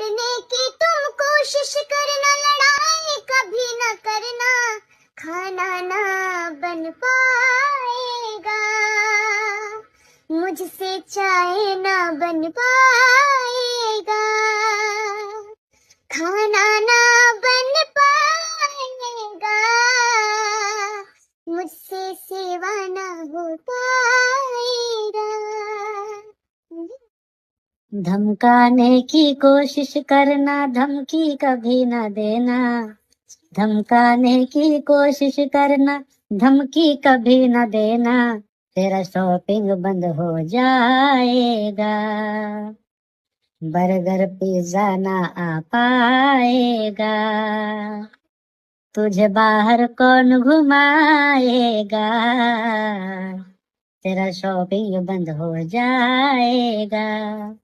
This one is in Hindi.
करने की तुम कोशिश करना, लड़ाई कभी न करना, खाना ना बन पाएगा, मुझसे चाय ना बन पाएगा, खाना ना बन पाएगा, मुझसे सेवा ना हो पाएगा। धमकाने की कोशिश करना, धमकी कभी न देना, धमकाने की कोशिश करना, धमकी कभी न देना, तेरा शॉपिंग बंद हो जाएगा, बर्गर पिज्जा ना आ पाएगा, तुझे बाहर कौन घुमाएगा, तेरा शॉपिंग बंद हो जाएगा।